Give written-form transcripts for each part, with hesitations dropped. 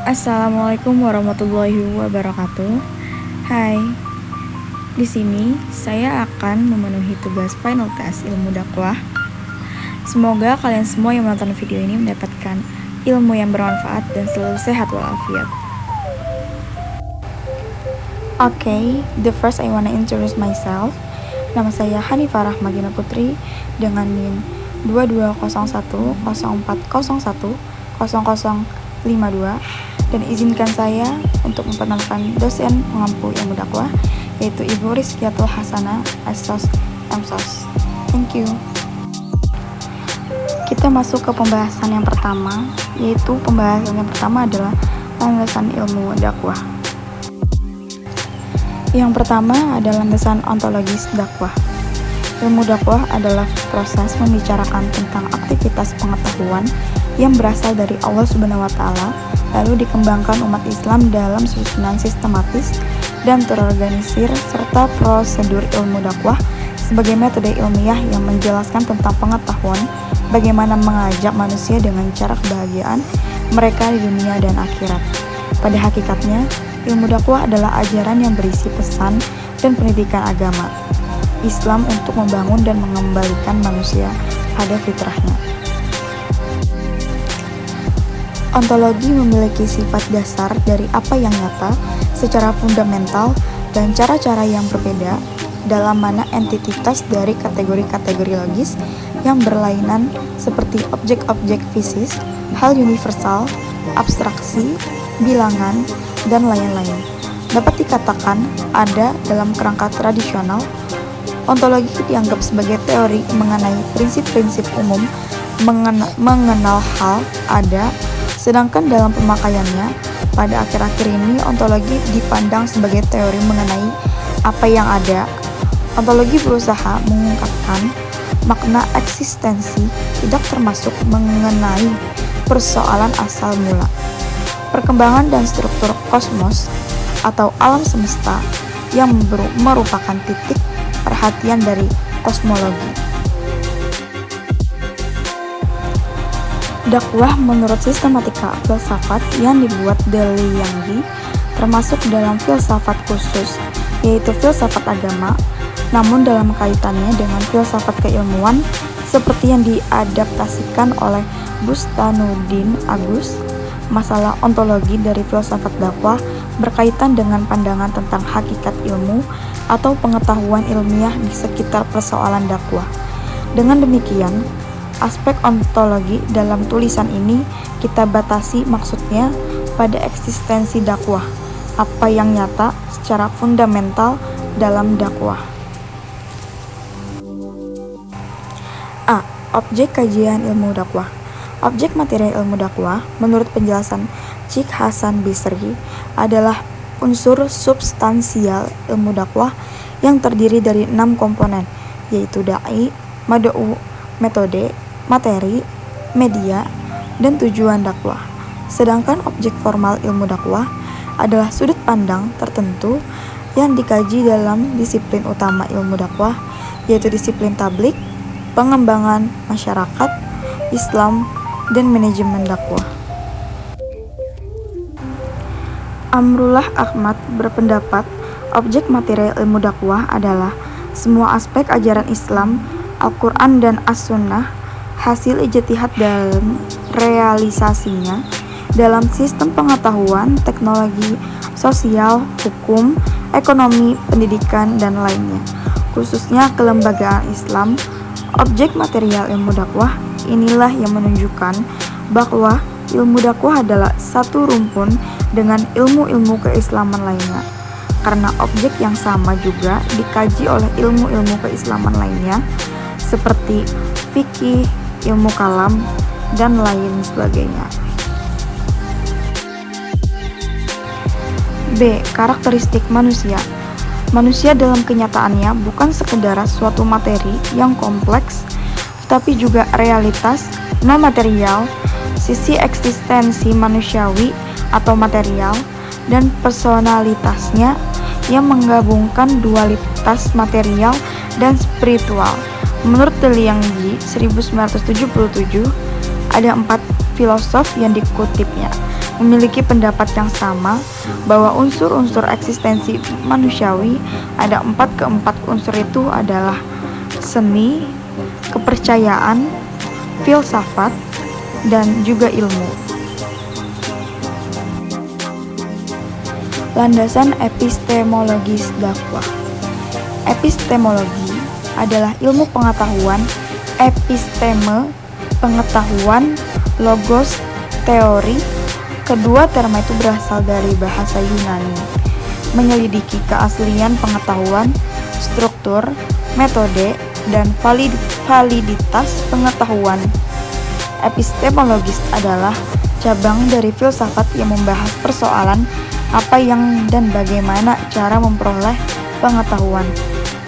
Assalamualaikum warahmatullahi wabarakatuh. Hai, di sini saya akan memenuhi tugas final test ilmu dakwah. Semoga kalian semua yang menonton video ini mendapatkan ilmu yang bermanfaat dan selalu sehat walafiat. Okay, the first I wanna introduce myself. Nama saya Hanifah Rahmadina Putri dengan NIM 220104010052 dan izinkan saya untuk memperkenalkan dosen pengampu ilmu dakwah yaitu Ibu Rizkiatul Hasanah Asos MSOS. Thank you. Kita masuk ke pembahasan yang pertama, yaitu pembahasan yang pertama adalah landasan ilmu dakwah. Yang pertama adalah landasan ontologis dakwah. Ilmu dakwah adalah proses membicarakan tentang aktivitas pengetahuan yang berasal dari Allah Subhanahu wa Ta'ala, lalu dikembangkan umat Islam dalam susunan sistematis dan terorganisir, serta prosedur ilmu dakwah sebagai metode ilmiah yang menjelaskan tentang pengetahuan bagaimana mengajak manusia dengan cara kebahagiaan mereka di dunia dan akhirat. Pada hakikatnya, ilmu dakwah adalah ajaran yang berisi pesan dan pendidikan agama Islam untuk membangun dan mengembalikan manusia pada fitrahnya. Ontologi memiliki sifat dasar dari apa yang nyata secara fundamental dan cara-cara yang berbeda dalam mana entitas dari kategori-kategori logis yang berlainan seperti objek-objek fisis, hal universal, abstraksi, bilangan, dan lain-lain. Dapat dikatakan ada dalam kerangka tradisional. Ontologi dianggap sebagai teori mengenai prinsip-prinsip umum mengenal hal ada, sedangkan dalam pemakaiannya, pada akhir-akhir ini ontologi dipandang sebagai teori mengenai apa yang ada. Ontologi berusaha mengungkapkan makna eksistensi, tidak termasuk mengenai persoalan asal mula, perkembangan dan struktur kosmos atau alam semesta yang merupakan titik perhatian dari kosmologi. Dakwah menurut sistematika filsafat yang dibuat Dalianggi termasuk dalam filsafat khusus, yaitu filsafat agama, namun dalam kaitannya dengan filsafat keilmuan seperti yang diadaptasikan oleh Bustanuddin Agus. Masalah ontologi dari filsafat dakwah berkaitan dengan pandangan tentang hakikat ilmu atau pengetahuan ilmiah di sekitar persoalan dakwah. Dengan demikian, aspek ontologi dalam tulisan ini kita batasi maksudnya pada eksistensi dakwah, apa yang nyata secara fundamental dalam dakwah. A. Objek kajian ilmu dakwah. Objek materi ilmu dakwah menurut penjelasan Syekh Hasan Bisri adalah unsur substansial ilmu dakwah yang terdiri dari 6 komponen, yaitu da'i, mad'u, metode, materi, media, dan tujuan dakwah. Sedangkan objek formal ilmu dakwah adalah sudut pandang tertentu yang dikaji dalam disiplin utama ilmu dakwah, yaitu disiplin tablik, pengembangan masyarakat, Islam, dan manajemen dakwah. Amrullah Ahmad berpendapat objek material ilmu dakwah adalah semua aspek ajaran Islam, Al-Quran dan As-Sunnah, hasil ijtihad dalam realisasinya dalam sistem pengetahuan, teknologi, sosial, hukum, ekonomi, pendidikan, dan lainnya, khususnya kelembagaan Islam. Objek material ilmu dakwah inilah yang menunjukkan bahwa ilmu dakwah adalah satu rumpun dengan ilmu-ilmu keislaman lainnya, karena objek yang sama juga dikaji oleh ilmu-ilmu keislaman lainnya seperti fikih, ilmu kalam, dan lain sebagainya. B. Karakteristik manusia. Manusia dalam kenyataannya bukan sekedar suatu materi yang kompleks, tapi juga realitas non-material, sisi eksistensi manusiawi atau material, dan personalitasnya yang menggabungkan dualitas material dan spiritual. Menurut Dalianggi 1977, ada 4 filosof yang dikutipnya, memiliki pendapat yang sama bahwa unsur-unsur eksistensi manusiawi ada empat. Keempat unsur itu adalah seni, kepercayaan, filsafat, dan juga ilmu. Landasan epistemologis dakwah. Epistemologi adalah ilmu pengetahuan, episteme, pengetahuan, logos, teori. Kedua terma itu berasal dari bahasa Yunani, menyelidiki keaslian pengetahuan, struktur, metode, dan validitas pengetahuan. Epistemologis adalah cabang dari filsafat yang membahas persoalan apa yang dan bagaimana cara memperoleh pengetahuan.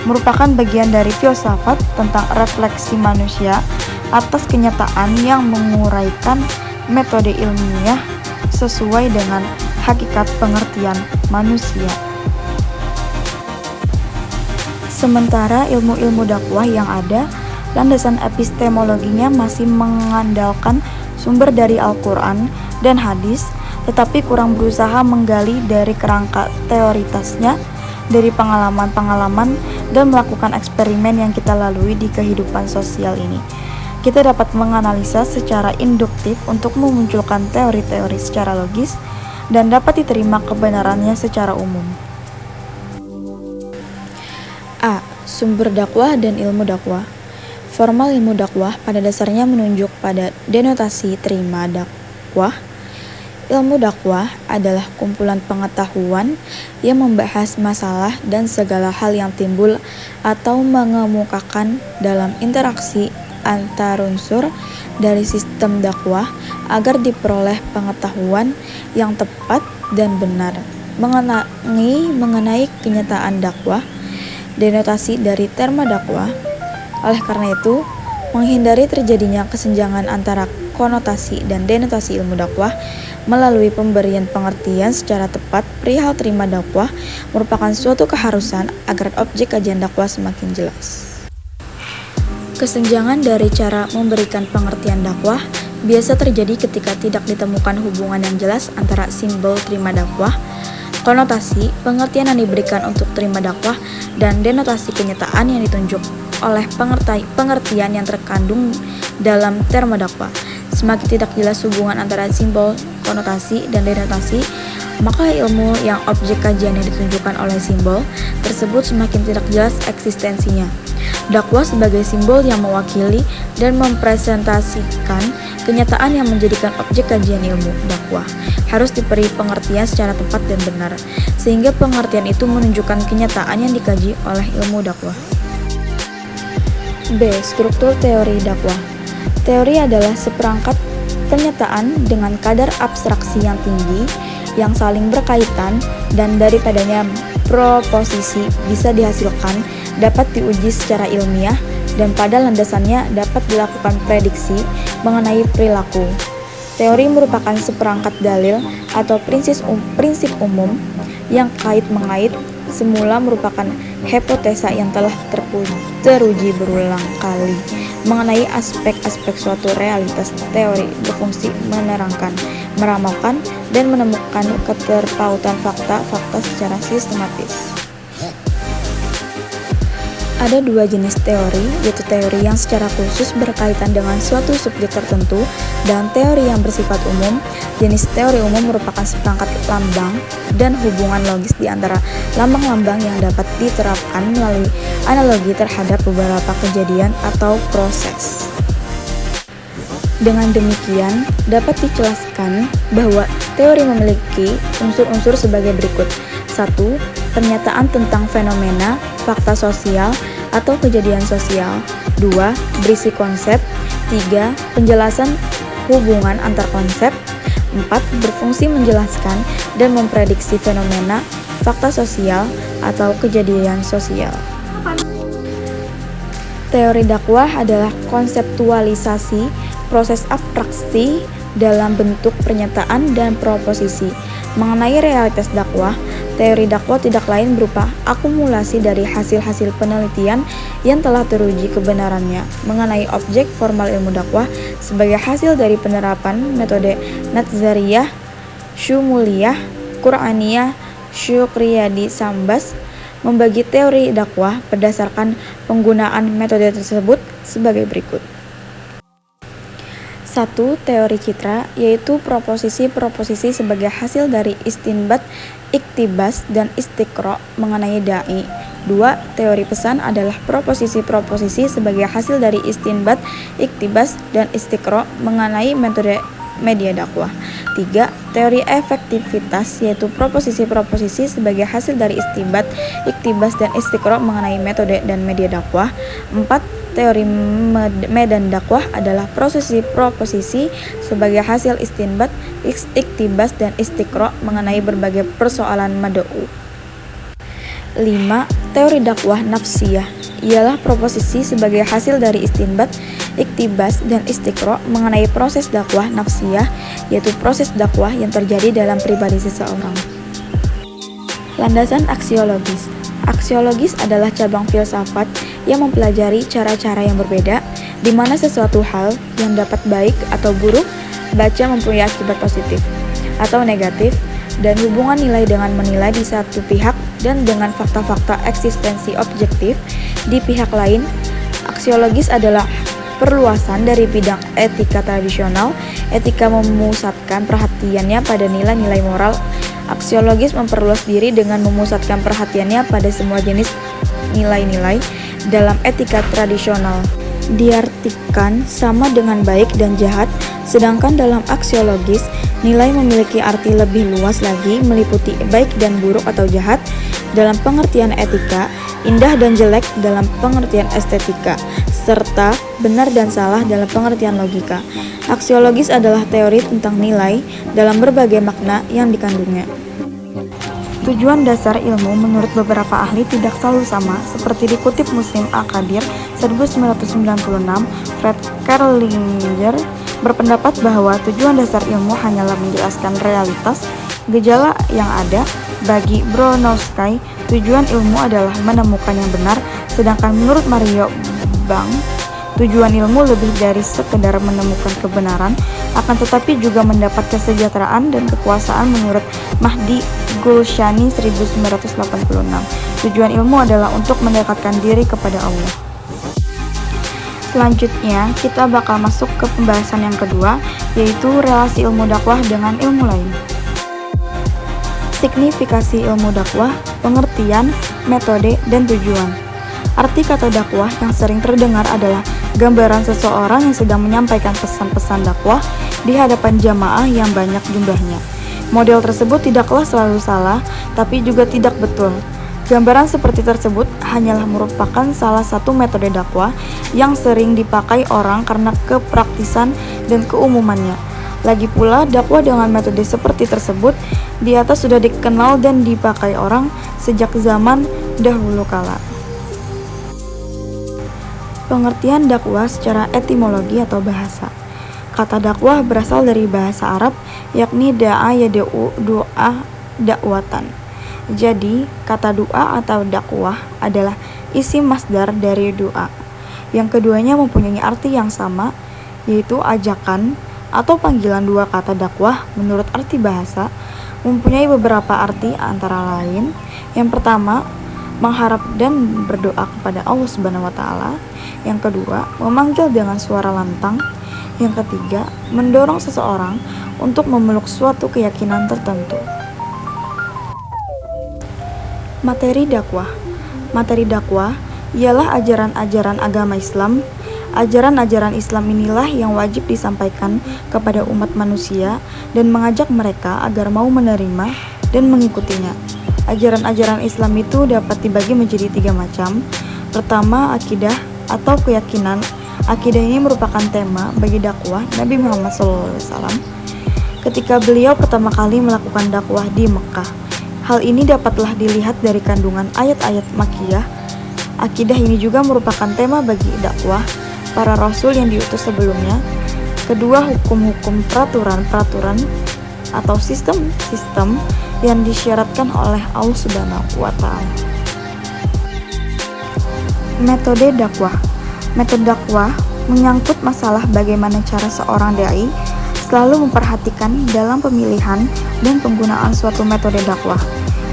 Merupakan bagian dari filsafat tentang refleksi manusia atas kenyataan yang menguraikan metode ilmiah sesuai dengan hakikat pengertian manusia. Sementara ilmu-ilmu dakwah yang ada, landasan epistemologinya masih mengandalkan sumber dari Al-Quran dan hadis, tetapi kurang berusaha menggali dari kerangka teoritasnya, dari pengalaman-pengalaman dan melakukan eksperimen yang kita lalui di kehidupan sosial ini. Kita dapat menganalisa secara induktif untuk memunculkan teori-teori secara logis dan dapat diterima kebenarannya secara umum. A. Sumber dakwah dan ilmu dakwah. Formal ilmu dakwah pada dasarnya menunjuk pada denotasi terima dakwah. Ilmu dakwah adalah kumpulan pengetahuan yang membahas masalah dan segala hal yang timbul atau mengemukakan dalam interaksi antarunsur dari sistem dakwah agar diperoleh pengetahuan yang tepat dan benar mengenai kenyataan dakwah, denotasi dari terma dakwah. Oleh karena itu, menghindari terjadinya kesenjangan antara konotasi dan denotasi ilmu dakwah melalui pemberian pengertian secara tepat perihal terima dakwah merupakan suatu keharusan agar objek kajian dakwah semakin jelas. Kesenjangan dari cara memberikan pengertian dakwah biasa terjadi ketika tidak ditemukan hubungan yang jelas antara simbol terima dakwah, konotasi, pengertian yang diberikan untuk terima dakwah, dan denotasi kenyataan yang ditunjuk oleh pengertian yang terkandung dalam terma dakwah. Semakin tidak jelas hubungan antara simbol, konotasi, dan denotasi, maka ilmu yang objek kajian yang ditunjukkan oleh simbol tersebut semakin tidak jelas eksistensinya. Dakwah sebagai simbol yang mewakili dan mempresentasikan kenyataan yang menjadikan objek kajian ilmu dakwah harus diberi pengertian secara tepat dan benar, sehingga pengertian itu menunjukkan kenyataan yang dikaji oleh ilmu dakwah. B. Struktur teori dakwah. Teori adalah seperangkat pernyataan dengan kadar abstraksi yang tinggi, yang saling berkaitan, dan daripadanya proposisi bisa dihasilkan, dapat diuji secara ilmiah, dan pada landasannya dapat dilakukan prediksi mengenai perilaku. Teori merupakan seperangkat dalil atau prinsip umum yang kait-mengait, semula merupakan hipotesa yang telah teruji berulang kali mengenai aspek-aspek suatu realitas. Teori berfungsi menerangkan, meramalkan, dan menemukan keterpautan fakta-fakta secara sistematis. Ada dua jenis teori, yaitu teori yang secara khusus berkaitan dengan suatu subjek tertentu dan teori yang bersifat umum. Jenis teori umum merupakan seperangkat lambang dan hubungan logis di antara lambang-lambang yang dapat diterapkan melalui analogi terhadap beberapa kejadian atau proses. Dengan demikian, dapat dijelaskan bahwa teori memiliki unsur-unsur sebagai berikut. 1. Pernyataan tentang fenomena, fakta sosial, atau kejadian sosial. 2. Berisi konsep. 3. Penjelasan hubungan antar konsep. 4. Berfungsi menjelaskan dan memprediksi fenomena, fakta sosial, atau kejadian sosial. Teori dakwah adalah konseptualisasi proses abstraksi dalam bentuk pernyataan dan proposisi. Mengenai realitas dakwah, teori dakwah tidak lain berupa akumulasi dari hasil-hasil penelitian yang telah teruji kebenarannya mengenai objek formal ilmu dakwah sebagai hasil dari penerapan metode nazariyah Syumuliyah, Qur'aniyah, Syukriyadi Sambas membagi teori dakwah berdasarkan penggunaan metode tersebut sebagai berikut. 1. Teori citra, yaitu proposisi-proposisi sebagai hasil dari istinbat, iktibas, dan istiqro mengenai da'i. 2. Teori pesan adalah proposisi-proposisi sebagai hasil dari istinbat, iktibas, dan istiqro mengenai metode media dakwah. 3. Teori efektivitas, yaitu proposisi-proposisi sebagai hasil dari istinbat, iktibas, dan istiqro mengenai metode dan media dakwah. 4. Teori medan dakwah adalah proposisi sebagai hasil istinbat, iktibas, dan istiqro mengenai berbagai persoalan mad'u. 5. Teori dakwah nafsiyah ialah proposisi sebagai hasil dari istinbat, iktibas, dan istiqro mengenai proses dakwah nafsiyah, yaitu proses dakwah yang terjadi dalam pribadi seseorang. Landasan aksiologis. Aksiologis adalah cabang filsafat yang mempelajari cara-cara yang berbeda, di mana sesuatu hal yang dapat baik atau buruk baca mempunyai akibat positif atau negatif, dan hubungan nilai dengan menilai di satu pihak dan dengan fakta-fakta eksistensi objektif di pihak lain. Aksiologis adalah perluasan dari bidang etika tradisional. Etika memusatkan perhatiannya pada nilai-nilai moral. Aksiologis memperluas diri dengan memusatkan perhatiannya pada semua jenis nilai-nilai dalam etika tradisional. Diartikan sama dengan baik dan jahat, sedangkan dalam aksiologis, nilai memiliki arti lebih luas lagi, meliputi baik dan buruk atau jahat dalam pengertian etika, indah dan jelek dalam pengertian estetika, serta benar dan salah dalam pengertian logika. Aksiologis adalah teori tentang nilai dalam berbagai makna yang dikandungnya. Tujuan dasar ilmu menurut beberapa ahli tidak selalu sama, seperti dikutip Muslim Al-Qadir 1996. Fred Kerlinger berpendapat bahwa tujuan dasar ilmu hanyalah menjelaskan realitas gejala yang ada. Bagi Bronowski, tujuan ilmu adalah menemukan yang benar, sedangkan menurut Mario Bang, tujuan ilmu lebih dari sekedar menemukan kebenaran, akan tetapi juga mendapat kesejahteraan dan kekuasaan menurut Mahdi Gulshani 1986. Tujuan ilmu adalah untuk mendekatkan diri kepada Allah. Selanjutnya, kita bakal masuk ke pembahasan yang kedua, yaitu relasi ilmu dakwah dengan ilmu lain. Signifikasi ilmu dakwah, pengertian, metode, dan tujuan. Arti kata dakwah yang sering terdengar adalah gambaran seseorang yang sedang menyampaikan pesan-pesan dakwah di hadapan jamaah yang banyak jumlahnya. Model tersebut tidaklah selalu salah, tapi juga tidak betul. Gambaran seperti tersebut hanyalah merupakan salah satu metode dakwah yang sering dipakai orang karena kepraktisan dan keumumannya. Lagi pula, dakwah dengan metode seperti tersebut di atas sudah dikenal dan dipakai orang sejak zaman dahulu kala. Pengertian dakwah secara etimologi atau bahasa. Kata dakwah berasal dari bahasa Arab, yakni da'a yad'u, doa, dakwatan. Jadi, kata doa atau dakwah adalah isim masdar dari doa. Yang keduanya mempunyai arti yang sama, yaitu ajakan atau panggilan. Dua kata dakwah menurut arti bahasa mempunyai beberapa arti, antara lain: yang pertama, mengharap dan berdoa kepada Allah Subhanahu wa taala. Yang kedua, memanggil dengan suara lantang. Yang ketiga, mendorong seseorang untuk memeluk suatu keyakinan tertentu. Materi dakwah. Materi dakwah ialah ajaran-ajaran agama Islam. Ajaran-ajaran Islam inilah yang wajib disampaikan kepada umat manusia dan mengajak mereka agar mau menerima dan mengikutinya. Ajaran-ajaran Islam itu dapat dibagi menjadi 3 macam. Pertama, akidah atau keyakinan. Akidah ini merupakan tema bagi dakwah Nabi Muhammad SAW ketika beliau pertama kali melakukan dakwah di Mekah. Hal ini dapatlah dilihat dari kandungan ayat-ayat Makkiyah. Akidah ini juga merupakan tema bagi dakwah para rasul yang diutus sebelumnya. Kedua, hukum-hukum, peraturan-peraturan atau sistem-sistem yang disyaratkan oleh Allah Subhanahu wa taala. Metode dakwah. Metode dakwah menyangkut masalah bagaimana cara seorang dai selalu memperhatikan dalam pemilihan dan penggunaan suatu metode dakwah.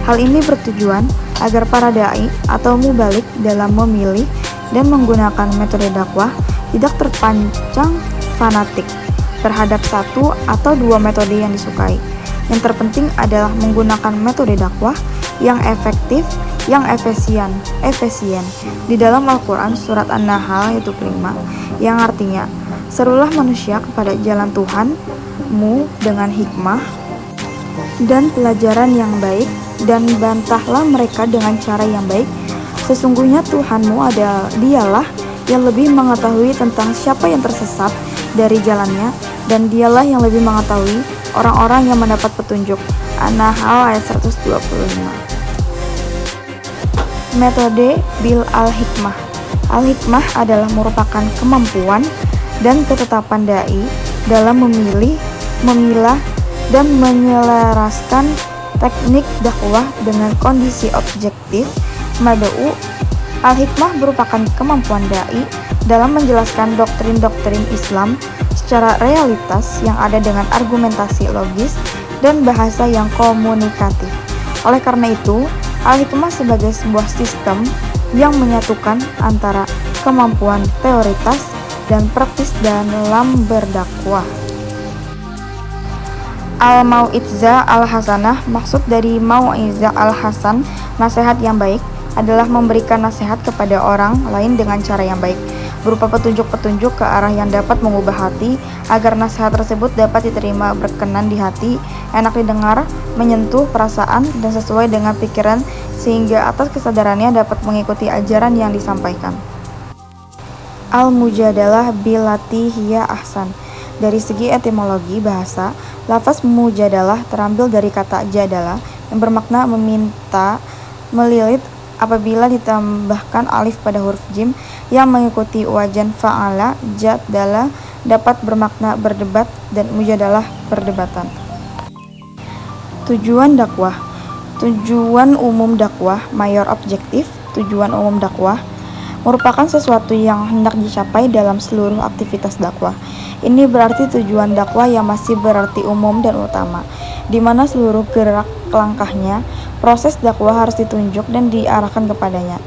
Hal ini bertujuan agar para dai atau mubalik dalam memilih dan menggunakan metode dakwah tidak terpancang fanatik terhadap satu atau dua metode yang disukai. Yang terpenting adalah menggunakan metode dakwah yang efektif, yang efisien. Di dalam Al-Quran surat An-Nahl ayat 25 yang artinya, serulah manusia kepada jalan Tuhanmu dengan hikmah dan pelajaran yang baik, dan bantahlah mereka dengan cara yang baik. Sesungguhnya Tuhanmu dialah yang lebih mengetahui tentang siapa yang tersesat dari jalannya, dan dialah yang lebih mengetahui orang-orang yang mendapat petunjuk. An-Nahl ayat 125. Metode bil al-hikmah. Al-hikmah adalah merupakan kemampuan dan ketetapan dai dalam memilih, memilah, dan menyelaraskan teknik dakwah dengan kondisi objektif mad'u. Al-hikmah merupakan kemampuan dai dalam menjelaskan doktrin-doktrin Islam secara realitas yang ada dengan argumentasi logis dan bahasa yang komunikatif. Oleh karena itu, al-hikmah sebagai sebuah sistem yang menyatukan antara kemampuan teoritas dan praktis dalam berdakwah. Al-Mau'izah al-Hasanah, maksud dari Mau'izah al-Hasan, nasihat yang baik, adalah memberikan nasihat kepada orang lain dengan cara yang baik, berupa petunjuk-petunjuk ke arah yang dapat mengubah hati, agar nasihat tersebut dapat diterima berkenan di hati, enak didengar, menyentuh perasaan, dan sesuai dengan pikiran, sehingga atas kesadarannya dapat mengikuti ajaran yang disampaikan. Al-Mujadalah billati hiya ahsan. Dari segi etimologi bahasa, lafaz mujadalah terambil dari kata jadalah yang bermakna meminta, melilit. Apabila ditambahkan alif pada huruf jim yang mengikuti wajan fa'ala, jadala dapat bermakna berdebat, dan mujadalah perdebatan. Tujuan dakwah. Tujuan umum dakwah, mayor objektif. Tujuan umum dakwah merupakan sesuatu yang hendak dicapai dalam seluruh aktivitas dakwah. Ini berarti tujuan dakwah yang masih berarti umum dan utama, di mana seluruh gerak langkahnya proses dakwah harus ditunjuk dan diarahkan kepadanya.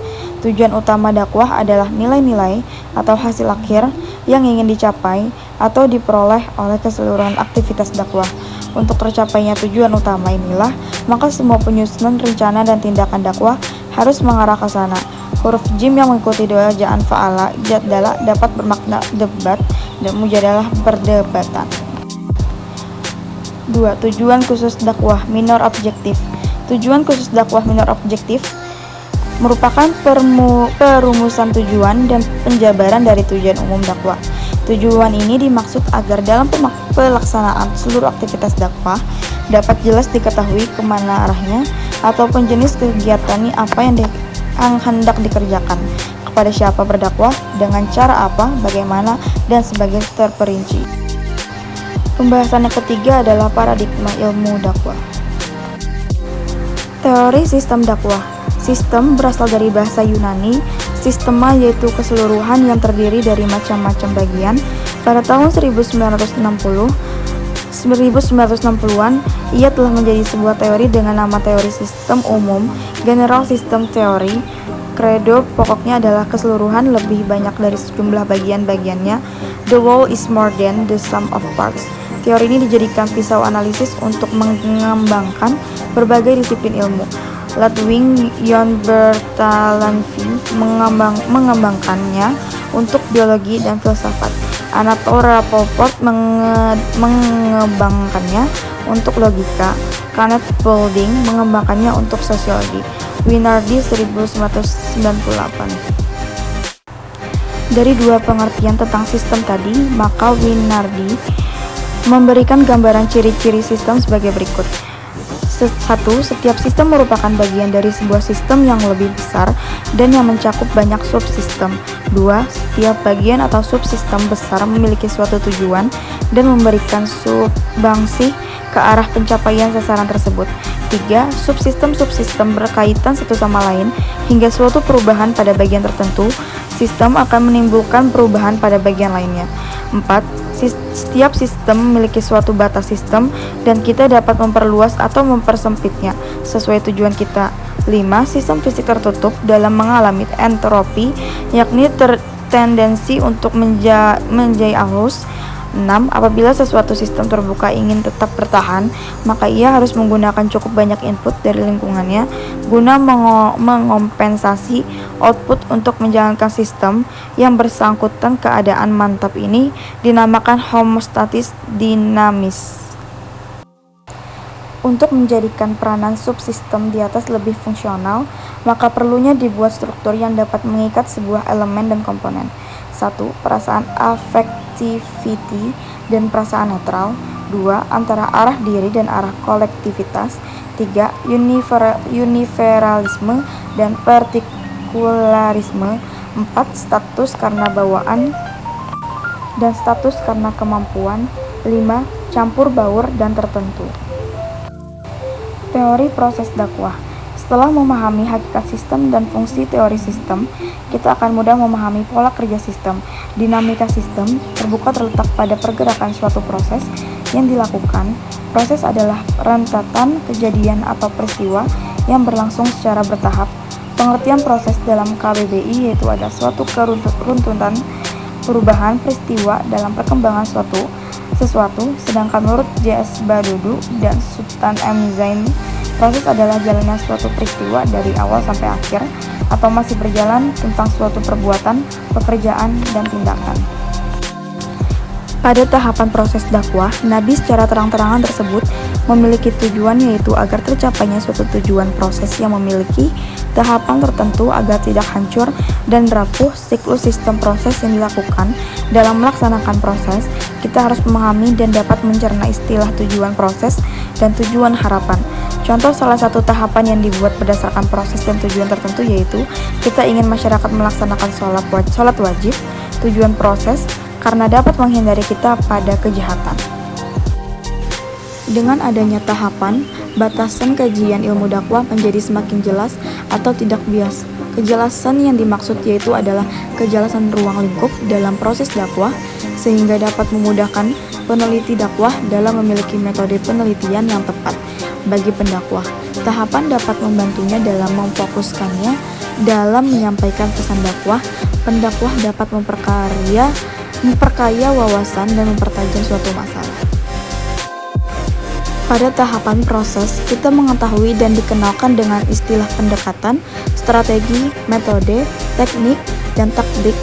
Tujuan utama dakwah adalah nilai-nilai atau hasil akhir yang ingin dicapai atau diperoleh oleh keseluruhan aktivitas dakwah. Untuk tercapainya tujuan utama inilah, maka semua penyusunan rencana dan tindakan dakwah harus mengarah ke sana. Huruf jim yang mengikuti wajaan fa'ala, jadala dapat bermakna debat, dan mujadalah perdebatan. 2. Tujuan khusus dakwah minor objektif. Tujuan khusus dakwah minor objektif merupakan perumusan tujuan dan penjabaran dari tujuan umum dakwah. Tujuan ini dimaksud agar dalam pelaksanaan seluruh aktivitas dakwah dapat jelas diketahui kemana arahnya ataupun jenis kegiatan apa yang hendak dikerjakan, kepada siapa berdakwah, dengan cara apa, bagaimana, dan sebagainya terperinci. Pembahasan yang ketiga adalah paradigma ilmu dakwah. Teori sistem dakwah. Sistem berasal dari bahasa Yunani, sistema yaitu keseluruhan yang terdiri dari macam-macam bagian. Pada tahun 1960-an, ia telah menjadi sebuah teori dengan nama teori sistem umum, General System Theory. Credo pokoknya adalah keseluruhan lebih banyak dari sejumlah bagian-bagiannya. The whole is more than the sum of parts. Teori ini dijadikan pisau analisis untuk mengembangkan berbagai disiplin ilmu. Ludwig von Bertalanffy mengembangkannya untuk biologi dan filsafat. Anatole Rapoport mengembangkannya untuk logika. Kenneth Boulding mengembangkannya untuk sosiologi. Winardi 1998. Dari dua pengertian tentang sistem tadi, maka Winardi memberikan gambaran ciri-ciri sistem sebagai berikut. 1. Setiap sistem merupakan bagian dari sebuah sistem yang lebih besar dan yang mencakup banyak subsistem. 2. Setiap bagian atau subsistem besar memiliki suatu tujuan dan memberikan sumbangsi ke arah pencapaian sasaran tersebut. 3. Subsistem-subsistem berkaitan satu sama lain hingga suatu perubahan pada bagian tertentu, sistem akan menimbulkan perubahan pada bagian lainnya. 4. Setiap sistem memiliki suatu batas sistem dan kita dapat memperluas atau mempersempitnya sesuai tujuan kita. 5. Sistem fisik tertutup dalam mengalami entropi, yakni tendensi untuk menjadi arus. 6. Apabila sesuatu sistem terbuka ingin tetap bertahan, maka ia harus menggunakan cukup banyak input dari lingkungannya guna mengompensasi output untuk menjalankan sistem yang bersangkutan. Keadaan mantap ini dinamakan homostatis dinamis. Untuk menjadikan peranan subsistem di atas lebih fungsional, maka perlunya dibuat struktur yang dapat mengikat sebuah elemen dan komponen. 1. Perasaan affectivity dan perasaan netral. 2. Antara arah diri dan arah kolektivitas. 3. Universalisme dan partikularisme. 4. Status karena bawaan dan status karena kemampuan. 5. Campur baur dan tertentu. Teori proses dakwah. Setelah memahami hakikat sistem dan fungsi teori sistem, kita akan mudah memahami pola kerja sistem. Dinamika sistem terbuka terletak pada pergerakan suatu proses yang dilakukan. Proses adalah rentetan kejadian atau peristiwa yang berlangsung secara bertahap. Pengertian proses dalam KBBI yaitu ada suatu keruntutan perubahan peristiwa dalam perkembangan sesuatu, sedangkan menurut J.S. Badudu dan Sultan M. Zain, proses adalah jalannya suatu peristiwa dari awal sampai akhir atau masih berjalan tentang suatu perbuatan, pekerjaan, dan tindakan. Pada tahapan proses dakwah, Nabi secara terang-terangan tersebut memiliki tujuan, yaitu agar tercapainya suatu tujuan proses yang memiliki tahapan tertentu agar tidak hancur dan rapuh siklus sistem proses yang dilakukan. Dalam melaksanakan proses, kita harus memahami dan dapat mencerna istilah tujuan proses dan tujuan harapan. Contoh salah satu tahapan yang dibuat berdasarkan proses dan tujuan tertentu yaitu kita ingin masyarakat melaksanakan sholat wajib. Tujuan proses karena dapat menghindari kita pada kejahatan. Dengan adanya tahapan, batasan kajian ilmu dakwah menjadi semakin jelas atau tidak bias. Kejelasan yang dimaksud yaitu adalah kejelasan ruang lingkup dalam proses dakwah sehingga dapat memudahkan peneliti dakwah dalam memiliki metode penelitian yang tepat bagi pendakwah. Tahapan dapat membantunya dalam memfokuskannya dalam menyampaikan pesan dakwah. Pendakwah dapat memperkaya wawasan dan mempertajam suatu masalah. Pada tahapan proses, kita mengetahui dan dikenalkan dengan istilah pendekatan, strategi, metode, teknik, dan taktik.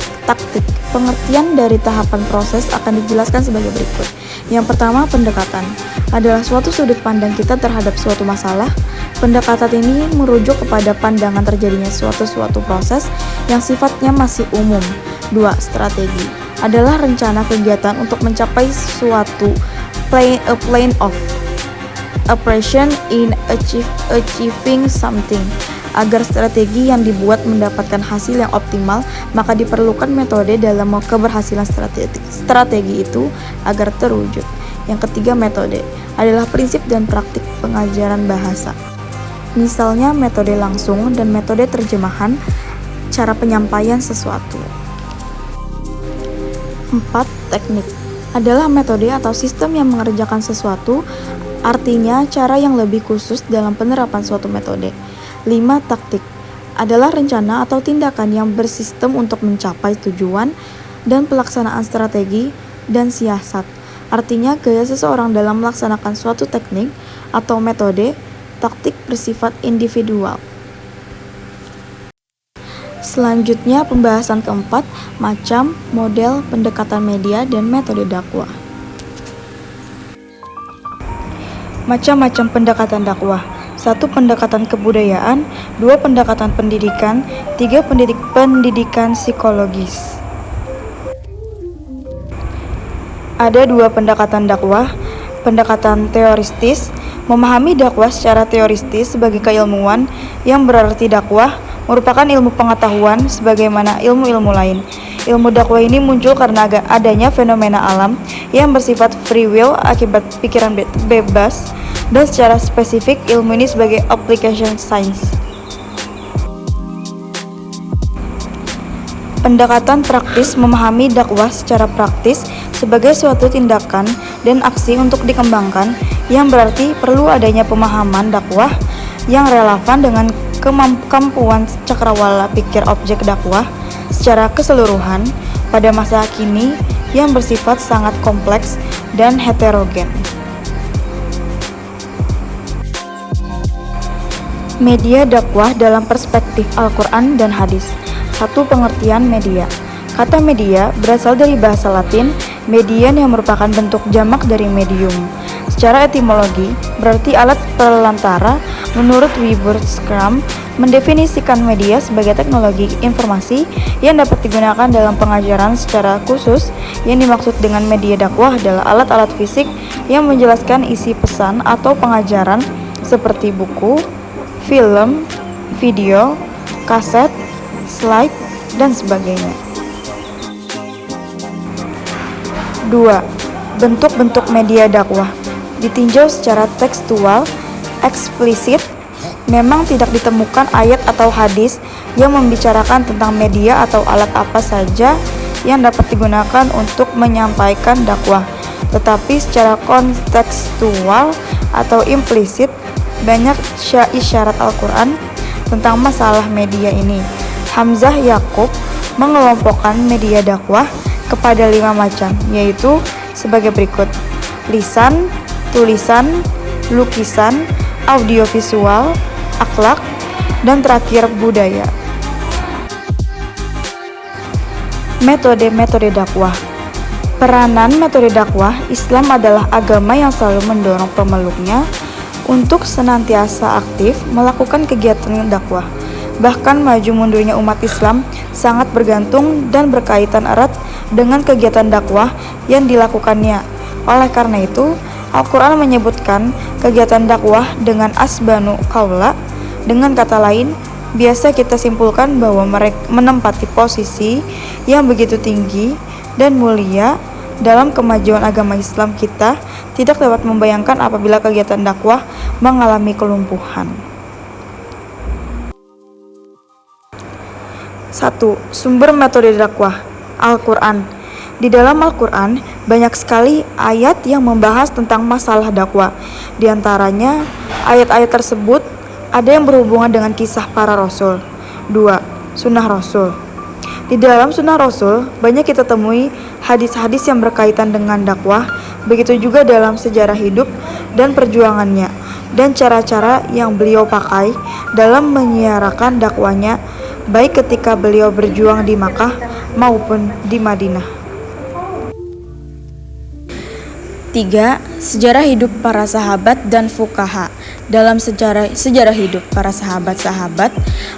Pengertian dari tahapan proses akan dijelaskan sebagai berikut. Yang pertama, pendekatan adalah suatu sudut pandang kita terhadap suatu masalah. Pendekatan ini merujuk kepada pandangan terjadinya suatu proses yang sifatnya masih umum. 2. Strategi adalah rencana kegiatan untuk mencapai suatu plan of operation in achieving something. Agar strategi yang dibuat mendapatkan hasil yang optimal, maka diperlukan metode dalam keberhasilan strategi itu agar terwujud. Yang ketiga, metode adalah prinsip dan praktik pengajaran bahasa. Misalnya metode langsung dan metode terjemahan, cara penyampaian sesuatu. 4. Teknik adalah metode atau sistem yang mengerjakan sesuatu, artinya cara yang lebih khusus dalam penerapan suatu metode. 5. Taktik adalah rencana atau tindakan yang bersistem untuk mencapai tujuan dan pelaksanaan strategi dan siasat, artinya gaya seseorang dalam melaksanakan suatu teknik atau metode. Taktik bersifat individual. Selanjutnya, pembahasan keempat, macam, model, pendekatan media, dan metode dakwah. Macam-macam pendekatan dakwah. 1. Pendekatan kebudayaan. 2. Pendekatan pendidikan. 3. Pendidikan psikologis. Ada 2 pendekatan dakwah. Pendekatan teoristis, memahami dakwah secara teoristis sebagai keilmuan, yang berarti dakwah merupakan ilmu pengetahuan sebagaimana ilmu-ilmu lain. Ilmu dakwah ini muncul karena adanya fenomena alam yang bersifat free will akibat pikiran bebas, dan secara spesifik ilmu ini sebagai application science. Pendekatan praktis, memahami dakwah secara praktis sebagai suatu tindakan dan aksi untuk dikembangkan, yang berarti perlu adanya pemahaman dakwah yang relevan dengan kemampuan cakrawala pikir objek dakwah secara keseluruhan pada masa kini yang bersifat sangat kompleks dan heterogen. Media dakwah dalam perspektif Al-Quran dan Hadis. Satu pengertian media. Kata media berasal dari bahasa Latin median yang merupakan bentuk jamak dari medium. Secara etimologi, berarti alat perantara. Menurut Wiersbeckerman, mendefinisikan media sebagai teknologi informasi yang dapat digunakan dalam pengajaran secara khusus. Yang dimaksud dengan media dakwah adalah alat-alat fisik yang menjelaskan isi pesan atau pengajaran seperti buku, film, video, kaset, slide, dan sebagainya. 2. Bentuk-bentuk media dakwah ditinjau secara tekstual, eksplisit. Memang tidak ditemukan ayat atau hadis yang membicarakan tentang media atau alat apa saja yang dapat digunakan untuk menyampaikan dakwah. Tetapi secara kontekstual atau implisit, banyak isyarat Al-Quran tentang masalah media ini. Hamzah Yakub mengelompokkan media dakwah kepada 5 macam, yaitu sebagai berikut: lisan, tulisan, lukisan, audiovisual, akhlak, dan terakhir budaya. Metode-metode dakwah. Peranan metode dakwah Islam adalah agama yang selalu mendorong pemeluknya untuk senantiasa aktif melakukan kegiatan dakwah. Bahkan maju mundurnya umat Islam sangat bergantung dan berkaitan erat dengan kegiatan dakwah yang dilakukannya. Oleh karena itu, Al-Quran menyebutkan kegiatan dakwah dengan asbanu qaula. Dengan kata lain, biasa kita simpulkan bahwa mereka menempati posisi yang begitu tinggi dan mulia dalam kemajuan agama Islam. Kita tidak dapat membayangkan apabila kegiatan dakwah mengalami kelumpuhan. 1. Sumber metode dakwah Al-Quran. Di dalam Al-Quran banyak sekali ayat yang membahas tentang masalah dakwah. Di antaranya, ayat-ayat tersebut ada yang berhubungan dengan kisah para rasul. 2. Sunnah Rasul. Di dalam sunnah Rasul banyak kita temui hadis-hadis yang berkaitan dengan dakwah. Begitu juga dalam sejarah hidup dan perjuangannya dan cara-cara yang beliau pakai dalam menyiarakan dakwahnya, baik ketika beliau berjuang di Makkah maupun di Madinah. 3. Sejarah hidup para sahabat dan fuqaha. Dalam sejarah hidup para sahabat-sahabat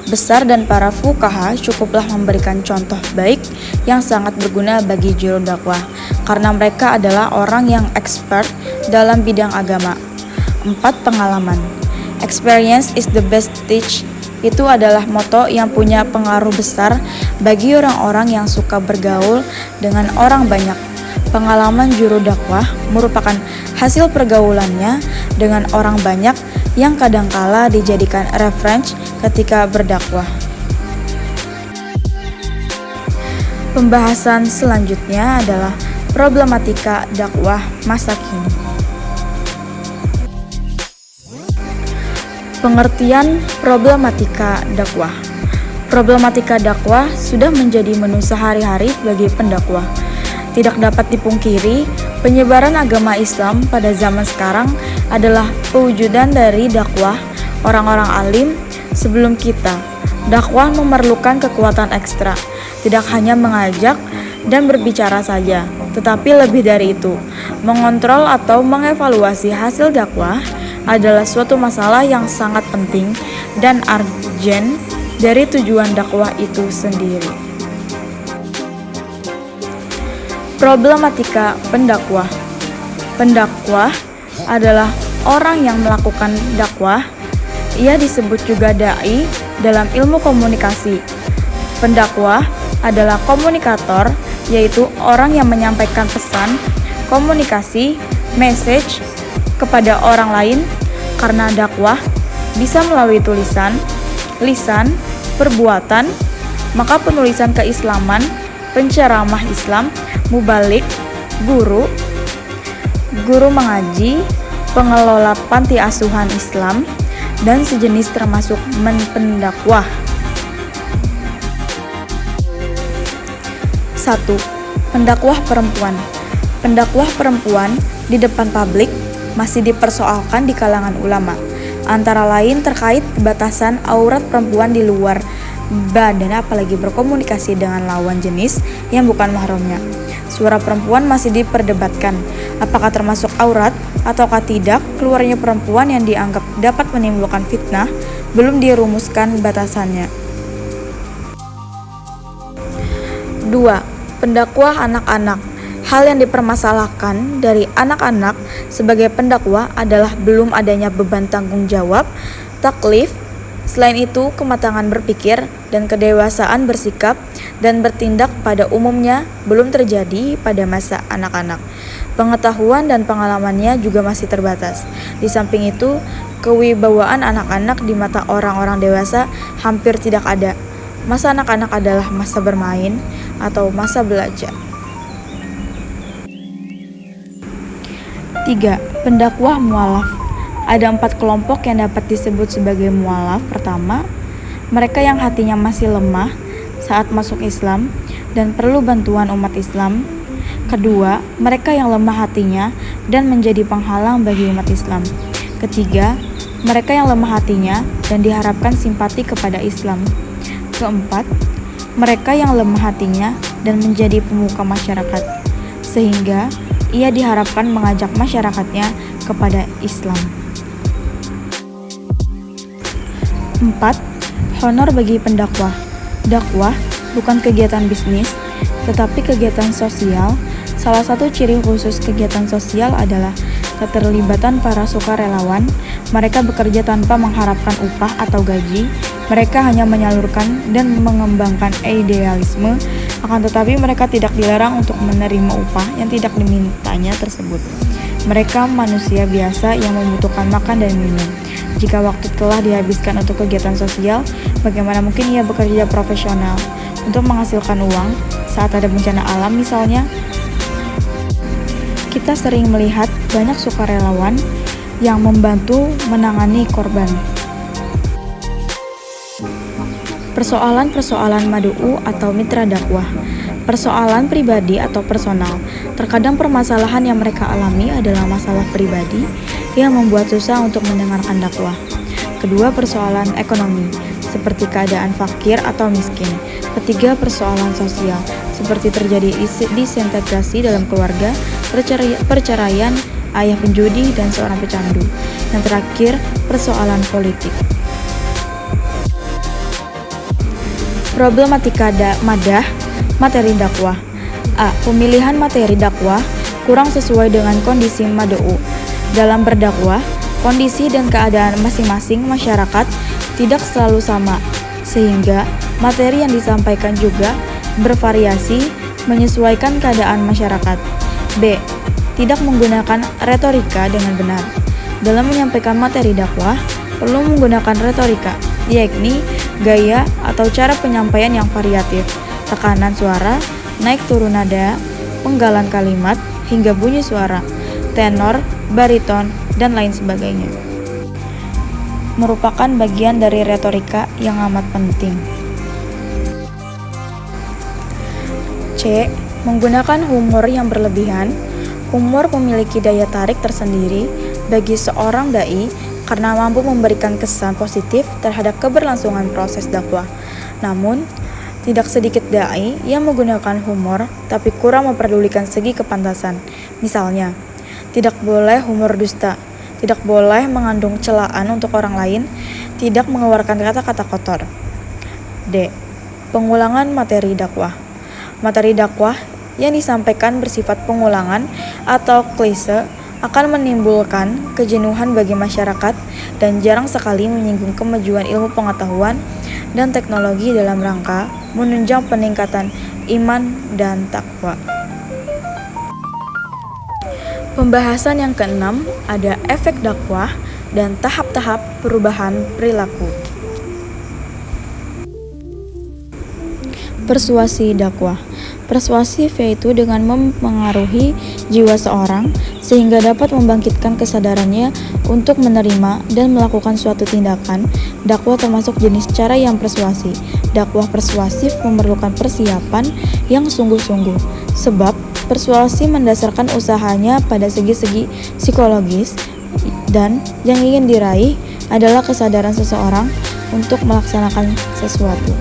besar dan para fuqaha cukuplah memberikan contoh baik yang sangat berguna bagi juru dakwah, karena mereka adalah orang yang expert dalam bidang agama. 4. Pengalaman. Experience is the best teacher. Itu adalah moto yang punya pengaruh besar bagi orang-orang yang suka bergaul dengan orang banyak. Pengalaman juru dakwah merupakan hasil pergaulannya dengan orang banyak yang kadangkala dijadikan referensi ketika berdakwah. Pembahasan selanjutnya adalah problematika dakwah masa kini. Pengertian problematika dakwah. Problematika dakwah sudah menjadi menu sehari-hari bagi pendakwah. Tidak dapat dipungkiri, penyebaran agama Islam pada zaman sekarang adalah pewujudan dari dakwah orang-orang alim sebelum kita. Dakwah memerlukan kekuatan ekstra, tidak hanya mengajak dan berbicara saja, tetapi lebih dari itu, mengontrol atau mengevaluasi hasil dakwah adalah suatu masalah yang sangat penting dan urgent dari tujuan dakwah itu sendiri. Problematika pendakwah. Pendakwah adalah orang yang melakukan dakwah. Ia disebut juga dai dalam ilmu komunikasi. Pendakwah adalah komunikator, yaitu orang yang menyampaikan pesan, komunikasi, message kepada orang lain. Karena dakwah bisa melalui tulisan, lisan, perbuatan, maka penulisan keislaman, penceramah Islam, mubalik, guru, guru mengaji, pengelola panti asuhan Islam, dan sejenis termasuk pendakwah. 1. Pendakwah perempuan. Pendakwah perempuan di depan publik masih dipersoalkan di kalangan ulama, antara lain terkait batasan aurat perempuan di luar badan apalagi berkomunikasi dengan lawan jenis yang bukan mahramnya. Suara perempuan masih diperdebatkan, apakah termasuk aurat ataukah tidak. Keluarnya perempuan yang dianggap dapat menimbulkan fitnah belum dirumuskan batasannya. 2. Pendakwah anak-anak. Hal yang dipermasalahkan dari anak-anak sebagai pendakwah adalah belum adanya beban tanggung jawab, taklif. Selain itu, kematangan berpikir dan kedewasaan bersikap dan bertindak pada umumnya belum terjadi pada masa anak-anak. Pengetahuan dan pengalamannya juga masih terbatas. Di samping itu, kewibawaan anak-anak di mata orang-orang dewasa hampir tidak ada. Masa anak-anak adalah masa bermain atau masa belajar. 3. Pendakwah mualaf. Ada 4 kelompok yang dapat disebut sebagai mualaf. Pertama, mereka yang hatinya masih lemah saat masuk Islam dan perlu bantuan umat Islam. Kedua, mereka yang lemah hatinya dan menjadi penghalang bagi umat Islam. Ketiga, mereka yang lemah hatinya dan diharapkan simpati kepada Islam. Keempat, mereka yang lemah hatinya dan menjadi pemuka masyarakat, sehingga ia diharapkan mengajak masyarakatnya kepada Islam. 4. Honor bagi pendakwah. Dakwah bukan kegiatan bisnis, tetapi kegiatan sosial. Salah satu ciri khusus kegiatan sosial adalah keterlibatan para sukarelawan. Mereka bekerja tanpa mengharapkan upah atau gaji. Mereka hanya menyalurkan dan mengembangkan idealisme, akan tetapi mereka tidak dilarang untuk menerima upah yang tidak dimintanya tersebut. Mereka manusia biasa yang membutuhkan makan dan minum. Jika waktu telah dihabiskan untuk kegiatan sosial, bagaimana mungkin ia bekerja profesional untuk menghasilkan uang saat ada bencana alam misalnya? Kita sering melihat banyak sukarelawan yang membantu menangani korban. Persoalan-persoalan madu'u atau mitra dakwah. Persoalan pribadi atau personal. Terkadang permasalahan yang mereka alami adalah masalah pribadi yang membuat susah untuk mendengarkan dakwah. Kedua, persoalan ekonomi, seperti keadaan fakir atau miskin. Ketiga, persoalan sosial, seperti terjadi disintegrasi dalam keluarga, perceraian, ayah penjudi, dan seorang pecandu. Yang terakhir, persoalan politik. Problematika madah materi dakwah. A. Pemilihan materi dakwah kurang sesuai dengan kondisi madu'u. Dalam berdakwah, kondisi dan keadaan masing-masing masyarakat tidak selalu sama, sehingga materi yang disampaikan juga bervariasi menyesuaikan keadaan masyarakat. B. Tidak menggunakan retorika dengan benar. Dalam menyampaikan materi dakwah, perlu menggunakan retorika, yakni gaya atau cara penyampaian yang variatif, tekanan suara, naik turun nada, penggalan kalimat, hingga bunyi suara, tenor, bariton, dan lain sebagainya. Merupakan bagian dari retorika yang amat penting. C. Menggunakan humor yang berlebihan. Humor memiliki daya tarik tersendiri bagi seorang dai karena mampu memberikan kesan positif terhadap keberlangsungan proses dakwah. Namun, tidak sedikit dai yang menggunakan humor tapi kurang memperdulikan segi kepantasan. Misalnya, tidak boleh humor dusta, tidak boleh mengandung celaan untuk orang lain, tidak mengeluarkan kata-kata kotor. D. Pengulangan materi dakwah. Materi dakwah yang disampaikan bersifat pengulangan atau klise akan menimbulkan kejenuhan bagi masyarakat dan jarang sekali menyinggung kemajuan ilmu pengetahuan dan teknologi dalam rangka menunjang peningkatan iman dan takwa. Pembahasan yang keenam ada efek dakwah dan tahap-tahap perubahan perilaku. Persuasi dakwah. Persuasif yaitu dengan mempengaruhi jiwa seorang sehingga dapat membangkitkan kesadarannya untuk menerima dan melakukan suatu tindakan. Dakwah termasuk jenis cara yang persuasi. Dakwah persuasif memerlukan persiapan yang sungguh-sungguh, sebab persuasi mendasarkan usahanya pada segi-segi psikologis, dan yang ingin diraih adalah kesadaran seseorang untuk melaksanakan sesuatu.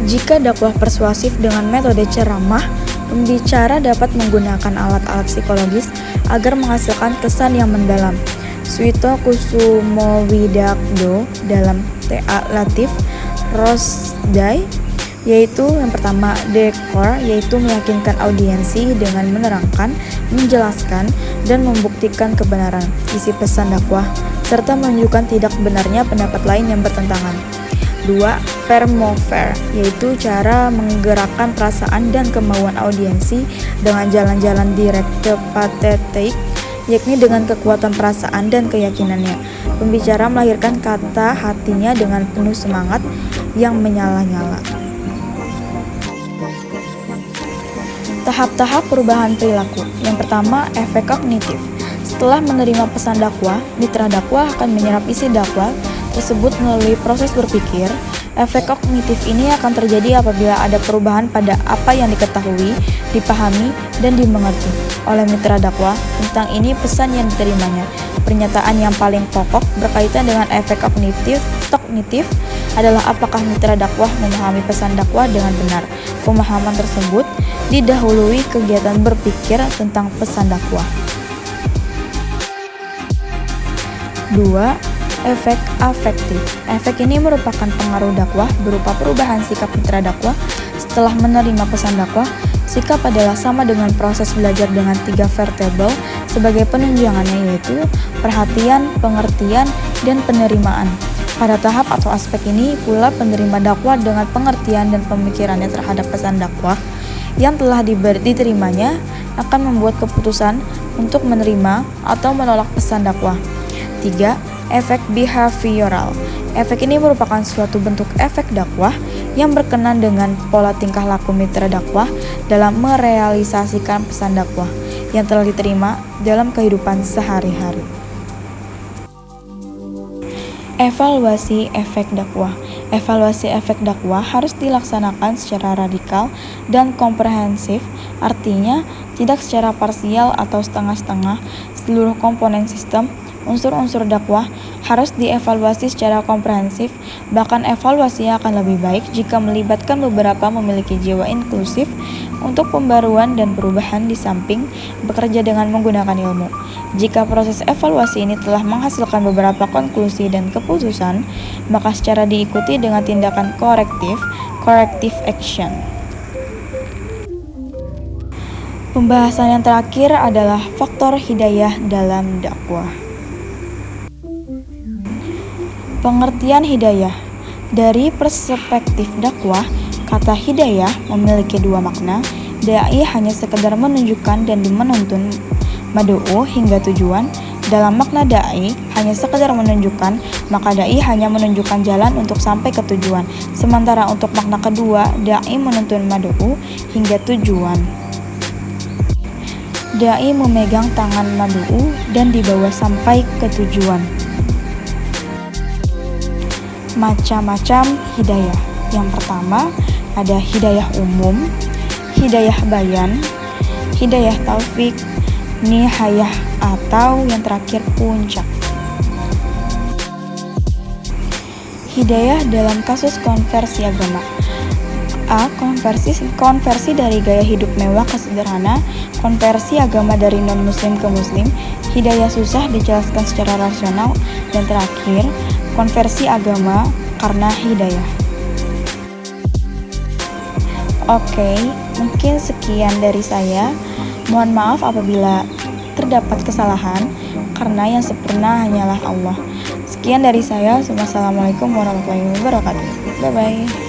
Jika dakwah persuasif dengan metode ceramah, pembicara dapat menggunakan alat-alat psikologis agar menghasilkan kesan yang mendalam. Suito Kusumowidakdo dalam T.A. Latif Rosdai, yaitu yang pertama, dekor, yaitu meyakinkan audiensi dengan menerangkan, menjelaskan, dan membuktikan kebenaran isi pesan dakwah, serta menunjukkan tidak benarnya pendapat lain yang bertentangan. 2. Permover, yaitu cara menggerakkan perasaan dan kemauan audiensi dengan jalan-jalan direct ke patetik, yakni dengan kekuatan perasaan dan keyakinannya. Pembicara melahirkan kata hatinya dengan penuh semangat yang menyala-nyala. Tahap-tahap perubahan perilaku. Yang pertama, efek kognitif. Setelah menerima pesan dakwah, mitra dakwah akan menyerap isi dakwah tersebut melalui proses berpikir. Efek kognitif ini akan terjadi apabila ada perubahan pada apa yang diketahui, dipahami, dan dimengerti oleh mitra dakwah tentang ini pesan yang diterimanya. Pernyataan yang paling pokok berkaitan dengan efek kognitif adalah apakah mitra dakwah memahami pesan dakwah dengan benar. Pemahaman tersebut didahului kegiatan berpikir tentang pesan dakwah. 2. Efek afektif. Efek ini merupakan pengaruh dakwah berupa perubahan sikap mitra dakwah setelah menerima pesan dakwah. Sikap adalah sama dengan proses belajar dengan 3 vertebral sebagai penunjangannya, yaitu perhatian, pengertian, dan penerimaan. Pada tahap atau aspek ini pula penerima dakwah dengan pengertian dan pemikirannya terhadap pesan dakwah yang telah diterimanya akan membuat keputusan untuk menerima atau menolak pesan dakwah. 3. Efek behavioral. Efek ini merupakan suatu bentuk efek dakwah yang berkenan dengan pola tingkah laku mitra dakwah dalam merealisasikan pesan dakwah yang telah diterima dalam kehidupan sehari-hari. Evaluasi efek dakwah. Evaluasi efek dakwah harus dilaksanakan secara radikal dan komprehensif, artinya tidak secara parsial atau setengah-setengah. Seluruh komponen sistem unsur-unsur dakwah harus dievaluasi secara komprehensif, bahkan evaluasinya akan lebih baik jika melibatkan beberapa memiliki jiwa inklusif untuk pembaruan dan perubahan di samping bekerja dengan menggunakan ilmu. Jika proses evaluasi ini telah menghasilkan beberapa konklusi dan keputusan, maka secara diikuti dengan tindakan corrective action. Pembahasan yang terakhir adalah faktor hidayah dalam dakwah. Pengertian hidayah. Dari perspektif dakwah, kata hidayah memiliki 2 makna. Dai hanya sekedar menunjukkan dan menuntun mad'u hingga tujuan. Dalam makna dai hanya sekedar menunjukkan, maka dai hanya menunjukkan jalan untuk sampai ke tujuan. Sementara untuk makna kedua, dai menuntun mad'u hingga tujuan. Dai memegang tangan mad'u dan dibawa sampai ke tujuan. Macam-macam hidayah. Yang pertama ada hidayah umum, hidayah bayan, hidayah taufik, nihayah, atau yang terakhir puncak. Hidayah dalam kasus konversi agama. A. Konversi dari gaya hidup mewah ke sederhana, konversi agama dari non-muslim ke muslim, hidayah susah dijelaskan secara rasional, dan terakhir konversi agama karena hidayah. Oke, mungkin sekian dari saya. Mohon maaf apabila terdapat kesalahan, karena yang sempurna hanyalah Allah. Sekian dari saya. Wassalamualaikum warahmatullahi wabarakatuh. Bye-bye.